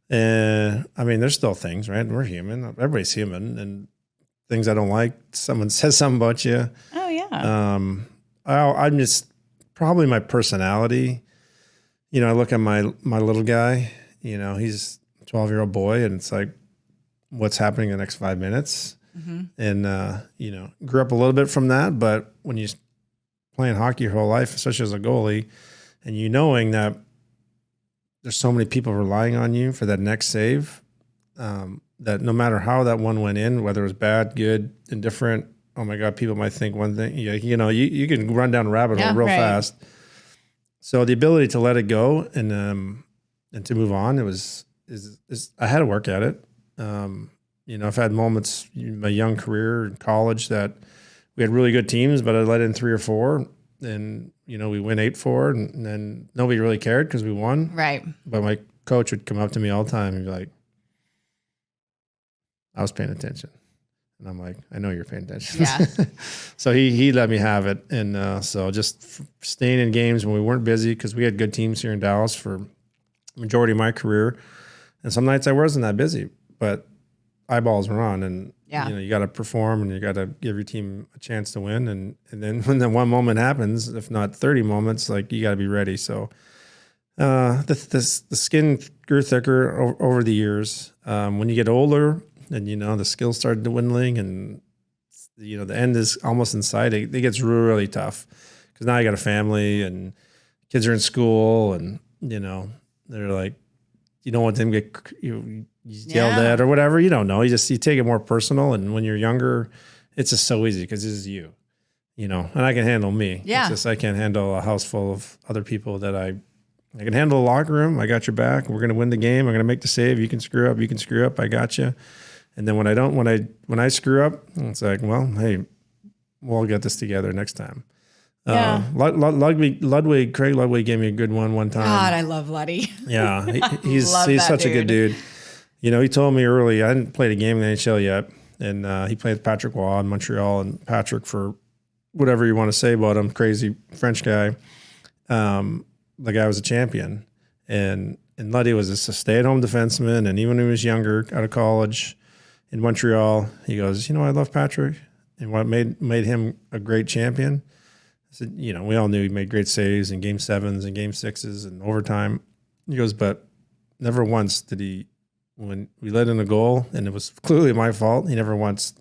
And I mean, there's still things, right? We're human. Everybody's human, and things I don't like. Someone says something about you. Oh yeah. I'm just probably my personality. I look at my little guy, he's a 12-year-old boy, and it's like, what's happening in the next 5 minutes? And, grew up a little bit from that. But when you're playing hockey your whole life, especially as a goalie, and knowing that there's so many people relying on you for that next save, that no matter how that one went in, whether it was bad, good, indifferent, oh my God, people might think one thing, you can run down a rabbit hole real fast. So the ability to let it go and to move on, I had to work at it. I've had moments in my young career in college that we had really good teams, but I let in 3 or 4, and we win 8-4, and then nobody really cared because we won. Right. But my coach would come up to me all the time and be like, I was paying attention. And I'm like, I know you're paying attention. Yeah. So he let me have it. And so just staying in games when we weren't busy, because we had good teams here in Dallas for the majority of my career. And some nights I wasn't that busy, but eyeballs were on. And you got to perform, and you got to give your team a chance to win. And then when that one moment happens, if not 30 moments, like, you got to be ready. So the skin grew thicker over the years. When you get older, and the skills started dwindling, and the end is almost in sight. It gets really tough because now you got a family and kids are in school, and they're like, you don't want them to get yelled at or whatever. You don't know. You take it more personal. And when you're younger, it's just so easy because this is you, and I can handle me. Yeah. It's just I can't handle a house full of other people that I can handle the locker room. I got your back. We're going to win the game. I'm going to make the save. You can screw up. I got you. And then when I screw up, it's like, well, hey, we'll get this together next time. Yeah. Craig Ludwig gave me a good one time. God, I love Luddy. Yeah, he's such a good dude. He told me early, I hadn't played a game in the NHL yet, and he played with Patrick Waugh in Montreal, and Patrick, for whatever you want to say about him, crazy French guy, the guy was a champion, and Luddy was just a stay-at-home defenseman, and even when he was younger, out of college, in Montreal, he goes, I love Patrick. And what made him a great champion? I said, we all knew he made great saves in Game 7s and Game 6s and overtime. He goes, but never once did he, when we let in a goal, and it was clearly my fault, he never once,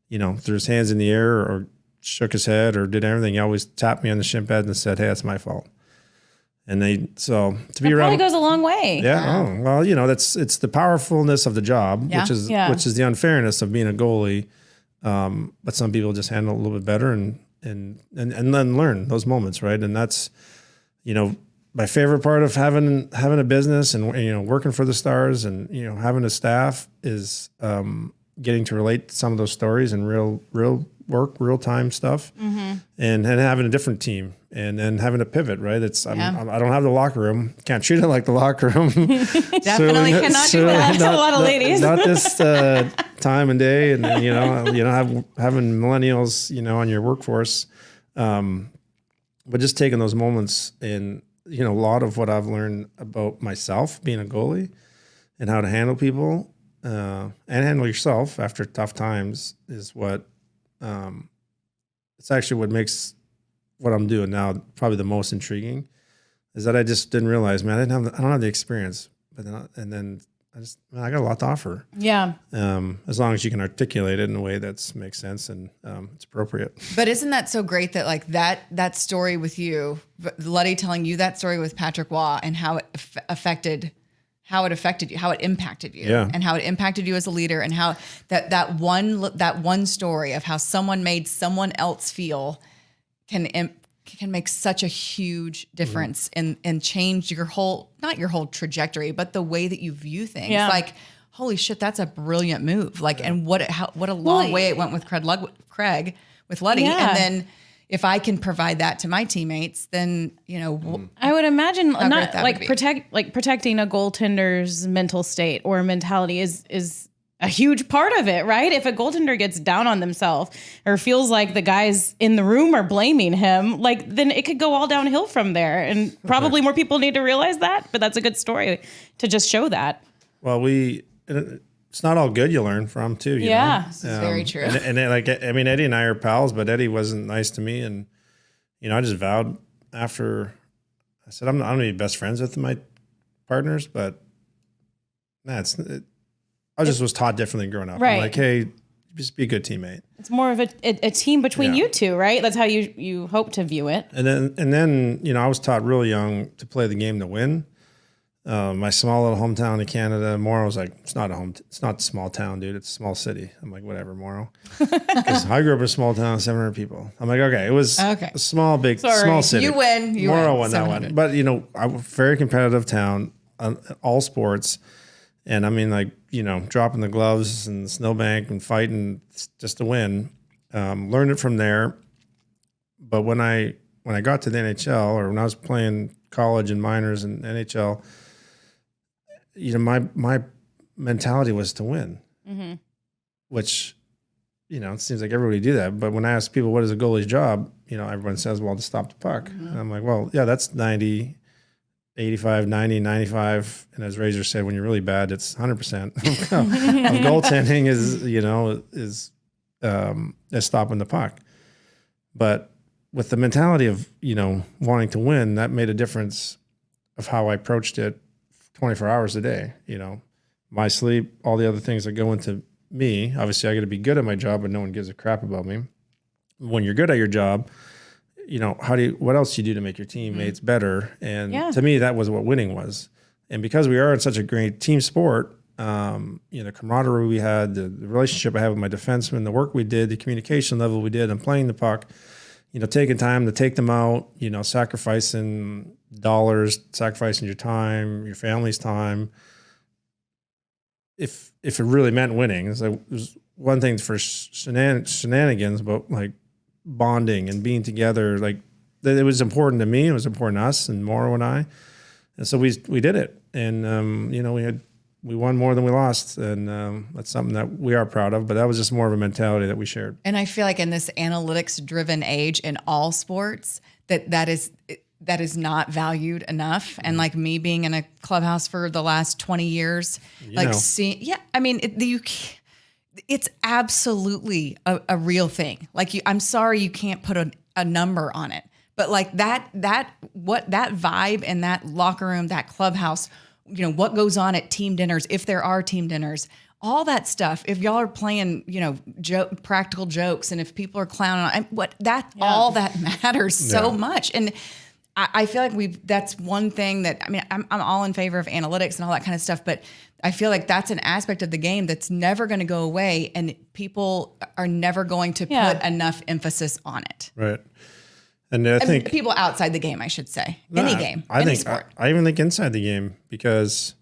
threw his hands in the air or shook his head or did everything. He always tapped me on the shin pad and said, hey, that's my fault. And to be that around, probably goes a long way. Yeah. Oh, well, it's the powerfulness of the job, which is the unfairness of being a goalie. But some people just handle it a little bit better and then learn those moments, right? And that's, my favorite part of having a business and working for the Stars and having a staff is getting to relate some of those stories and real work, real time stuff, and having a different team and then having a pivot, right? I don't have the locker room. Can't treat it like the locker room. Definitely cannot do that. A lot of ladies. Not this time and day, and having millennials, on your workforce. but just taking those moments and, a lot of what I've learned about myself being a goalie and how to handle people and handle yourself after tough times is what it's actually what makes what I'm doing now probably the most intriguing, is that I just didn't realize, man, I don't have the experience, but then I got a lot to offer. Yeah. As long as you can articulate it in a way that makes sense and it's appropriate. But isn't that so great that like that story with you, Luddy telling you that story with Patrick Waugh and how it affected you, how it impacted you, and how it impacted you as a leader, and how that one story of how someone made someone else feel can make such a huge difference and change not your whole trajectory, but the way that you view things. Yeah. Like, holy shit, that's a brilliant move. Like, and what a long way it went with Craig with Luddy. Yeah. And then if I can provide that to my teammates, then, I would imagine great not that like would be. protecting a goaltender's mental state or mentality is a huge part of it, right? If a goaltender gets down on themselves or feels like the guys in the room are blaming him, like then it could go all downhill from there. And probably more people need to realize that, but that's a good story to just show that. Well, it's not all good you learn from too. You know? This is very true. And Eddie and I are pals, but Eddie wasn't nice to me. And, I just vowed after I said, I'm not going to be best friends with my partners, but I just was taught differently growing up. Right. I'm like, hey, just be a good teammate. It's more of a team between you two, right? That's how you hope to view it. And then, I was taught really young to play the game to win. My small little hometown in Canada, Morrow was like, it's not a small town, dude. It's a small city. I'm like, whatever, Morrow. Because I grew up in a small town, 700 people. I'm like, okay, it was a small city. You win. Morrow won that one. But, I'm a very competitive town, all sports. And I mean, like, dropping the gloves and the snowbank and fighting just to win. Learned it from there. But when I got to the NHL, or when I was playing college and minors and NHL, my mentality was to win, which, it seems like everybody do that. But when I ask people, what is a goalie's job? Everyone says, well, to stop the puck. And I'm like, well, yeah, that's 90, 85, 90, 95. And as Razor said, when you're really bad, it's 100% of goaltending is stopping the puck. But with the mentality of, wanting to win, that made a difference of how I approached it 24 hours a day. My sleep, all the other things that go into me. Obviously, I got to be good at my job, but no one gives a crap about me. When you're good at your job, what else do you do to make your teammates better? And to me, that was what winning was. And because we are in such a great team sport, the camaraderie we had, the relationship I have with my defensemen, the work we did, the communication level we did, and playing the puck, taking time to take them out, sacrificing dollars, sacrificing your time, your family's time. If it really meant winning, it was one thing for shenanigans, but like bonding and being together, like it was important to me. It was important to us and Morrow and I. And so we did it. And, we won more than we lost. And that's something that we are proud of, but that was just more of a mentality that we shared. And I feel like in this analytics driven age in all sports, that is not valued enough. And like me being in a clubhouse for the last 20 years, it's absolutely a real thing. Like I'm sorry you can't put a number on it, but like that vibe in that locker room, that clubhouse, what goes on at team dinners, if there are team dinners, all that stuff. If y'all are playing, practical jokes, and if people are clowning on all that matters so much. And I feel like that's one thing that, I'm all in favor of analytics and all that kind of stuff, but I feel like that's an aspect of the game that's never going to go away, and people are never going to put enough emphasis on it. Right. And I think people outside the game, I should say, any game, any sport. I even think inside the game, because,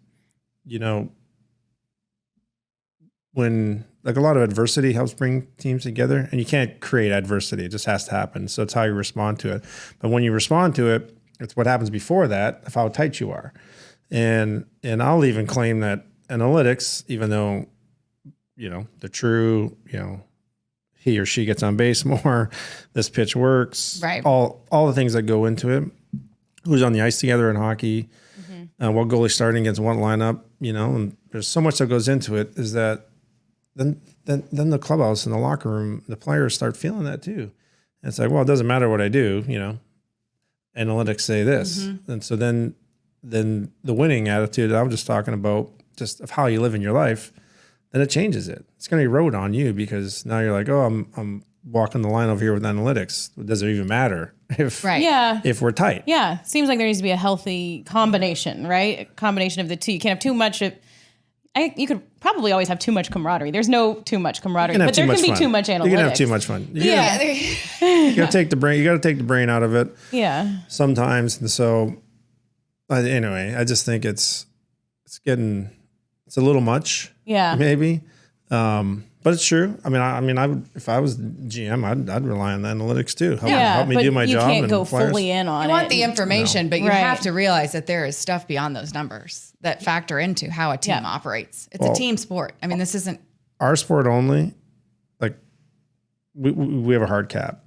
when like a lot of adversity helps bring teams together, and you can't create adversity. It just has to happen. So it's how you respond to it. But when you respond to it, it's what happens before that, of how tight you are. And I'll even claim that analytics, even though, the true, he or she gets on base more, this pitch works, Right. All the things that go into it. Who's on the ice together in hockey, what goalie starting against one lineup, and there's so much that goes into it. Is that then the clubhouse and the locker room, the players start feeling that too. And it's like, well, it doesn't matter what I do, analytics say this, and so then the winning attitude I was just talking about, just of how you live in your life, then it changes it. It's going to erode on you because now you're like, oh, I'm walking the line over here with analytics. It doesn't even matter if if we're tight. Yeah. Seems like there needs to be a healthy combination, right? A combination of the two. You can't have too much of, you could probably always have too much camaraderie. There's no too much camaraderie, but there can be too much analytics. You can have too much fun. You gotta take the brain. You gotta take the brain out of it. Yeah. Sometimes, and so anyway, I just think it's a little much. Yeah. Maybe. But it's true. I mean, I would, if I was GM, I'd rely on the analytics too. Help me do my job. You can't go fully in on it. You want the information, but you have to realize that there is stuff beyond those numbers that factor into how a team operates. It's a team sport. I mean, this isn't our sport only. Like we have a hard cap,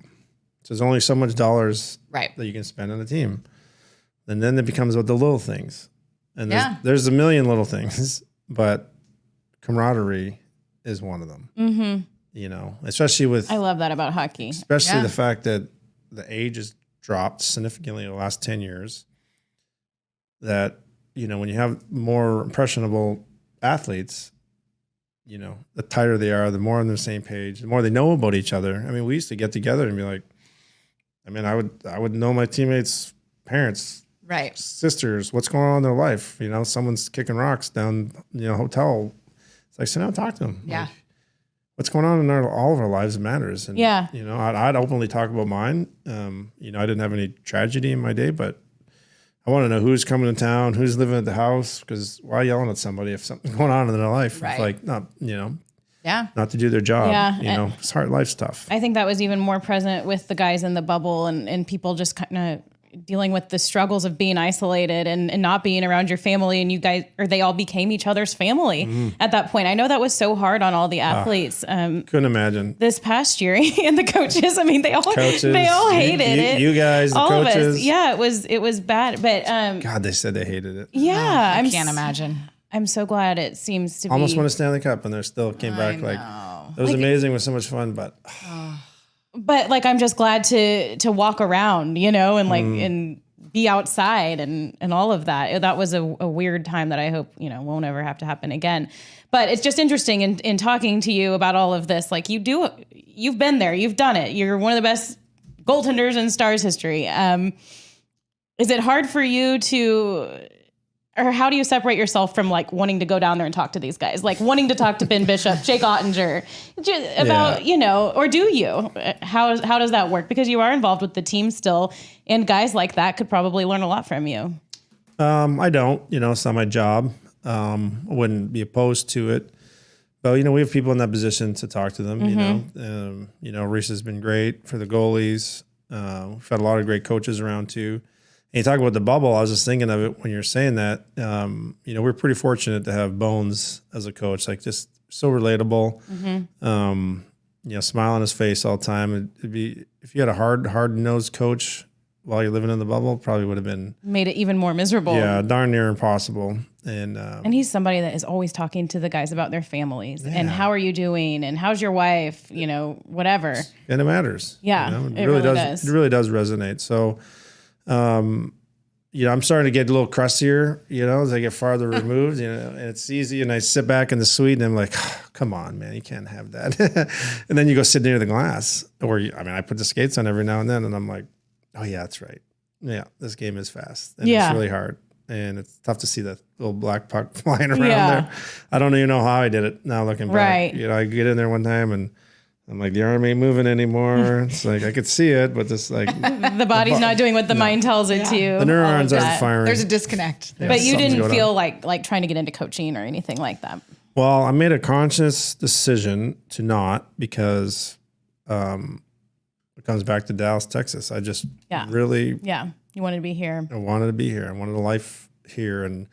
so there's only so much dollars that you can spend on a team, and then it becomes about the little things, and there's a million little things, but camaraderie is one of them. Mm-hmm. Especially with... I love that about hockey. Especially the fact that the age has dropped significantly in the last 10 years. That, when you have more impressionable athletes, the tighter they are, the more on the same page, the more they know about each other. I mean, we used to get together and be like, I would know my teammates' parents, sisters, what's going on in their life. Someone's kicking rocks down, hotel. It's like, sit down and talk to them. Yeah. Like, what's going on in all of our lives matters. And, I'd openly talk about mine. I didn't have any tragedy in my day, but I want to know who's coming to town, who's living at the house, because why yelling at somebody if something's going on in their life? Right. It's like, not to do their job. Yeah. It's hard. Life's tough. I think that was even more present with the guys in the bubble and people just kind of dealing with the struggles of being isolated and not being around your family, and you guys, or they all became each other's family at that point. I know that was so hard on all the athletes. Couldn't imagine this past year and the coaches. I mean, they all hated it. You guys, the all coaches. Of us. Yeah, it was bad. But God, they said they hated it. Yeah, I can't imagine. I'm so glad it seems to almost be. won a Stanley Cup, and they still came back like it was amazing. It was so much fun, but. But like, I'm just glad to walk around, and like and be outside and all of that. That was a weird time that I hope, won't ever have to happen again. But it's just interesting in talking to you about all of this. Like you've been there, you've done it. You're one of the best goaltenders in Stars history. Is it hard for you or how do you separate yourself from like wanting to go down there and talk to these guys, like wanting to talk to Ben Bishop, Jake Ottinger about, or do you? How does that work? Because you are involved with the team still, and guys like that could probably learn a lot from you. I don't, it's not my job. I wouldn't be opposed to it, but we have people in that position to talk to them. Reese has been great for the goalies. We've had a lot of great coaches around too. And you talk about the bubble, I was just thinking of it when you're saying that. We're pretty fortunate to have Bones as a coach, like just so relatable. Smile on his face all the time. It'd be, if you had a hard-nosed coach while you're living in the bubble, probably would have been made it even more miserable. Yeah, darn near impossible. And he's somebody that is always talking to the guys about their families and how are you doing and how's your wife, whatever. And it matters. Yeah, it really does. It really does resonate. So. I'm starting to get a little crustier, as I get farther removed, and it's easy. And I sit back in the suite and I'm like, oh, come on, man, you can't have that. And then you go sit near the glass I put the skates on every now and then and I'm like, oh yeah, that's right. Yeah. This game is fast and it's really hard and it's tough to see that little black puck flying around there. I don't even know how I did it now looking back. Right. I get in there one time and I'm like, the arm ain't moving anymore. It's like, I could see it, but this like... the body's not doing what the mind tells it to. The neurons aren't firing. There's a disconnect. Yeah, but you didn't feel like trying to get into coaching or anything like that. Well, I made a conscious decision to not because it comes back to Dallas, Texas. I just really... Yeah, you wanted to be here. I wanted to be here. I wanted a life here. And,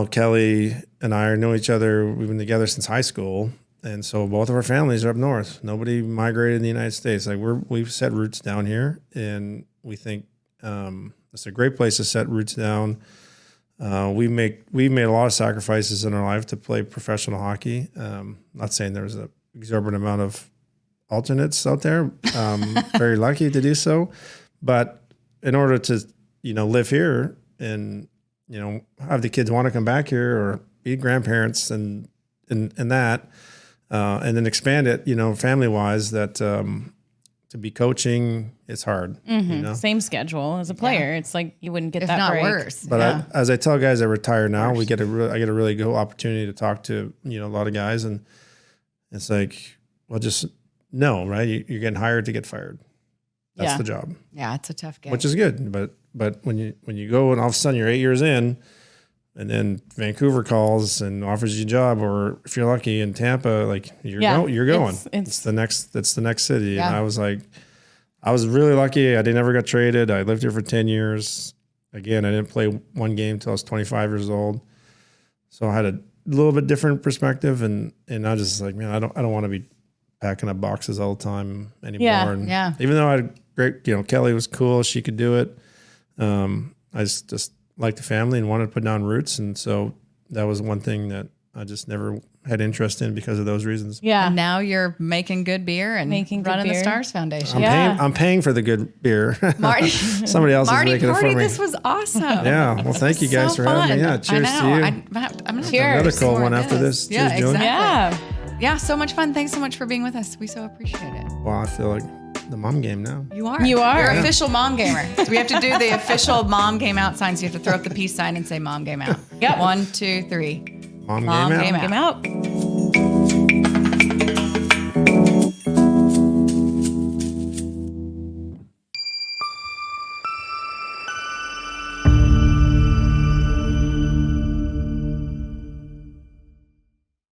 Kelly and I know each other. We've been together since high school. And so both of our families are up north. Nobody migrated in the United States. Like we've set roots down here, and we think it's a great place to set roots down. We've made a lot of sacrifices in our life to play professional hockey. Not saying there's an exorbitant amount of alternates out there. Very lucky to do so, but in order to live here and have the kids want to come back here or be grandparents and that. And then expand it, family wise, that to be coaching, it's hard. Same schedule as a player. It's like you wouldn't get If that not break. worse. But as I tell guys that retire now, I get a really good opportunity to talk to a lot of guys, and it's like, well, just no, right? You're getting hired to get fired. That's the job. Yeah, it's a tough game. Which is good, but when you go and all of a sudden you're 8 years in. And then Vancouver calls and offers you a job, or if you're lucky in Tampa, like you're going. It's the next city. Yeah. And I was like, I was really lucky. I never got traded. I lived here for 10 years. Again, I didn't play one game till I was 25 years old. So I had a little bit different perspective, and I was just like, man, I don't want to be packing up boxes all the time anymore. Yeah. And even though I had great, Kelly was cool, she could do it. I just liked the family and wanted to put down roots, and so that was one thing that I just never had interest in because of those reasons. Yeah. And now you're making good beer and running the Stars Foundation. I'm paying for the good beer. Marty, Somebody else Marty, is making it for me. this was awesome. Yeah. Well, thank you guys for having me. Yeah. Cheers I to know. you. I'm gonna Cheers. Another cold more one of after this. Yeah, Cheers, Julie. exactly. Yeah. Yeah, so much fun. Thanks so much for being with us. We so appreciate it. Well, I feel like the mom game now. You are. You are. You're official mom gamer. So we have to do the official mom game out sign. So you have to throw up the peace sign and say mom game out. Yep. 1, 2, 3. Mom Mom game out. game out. Game out.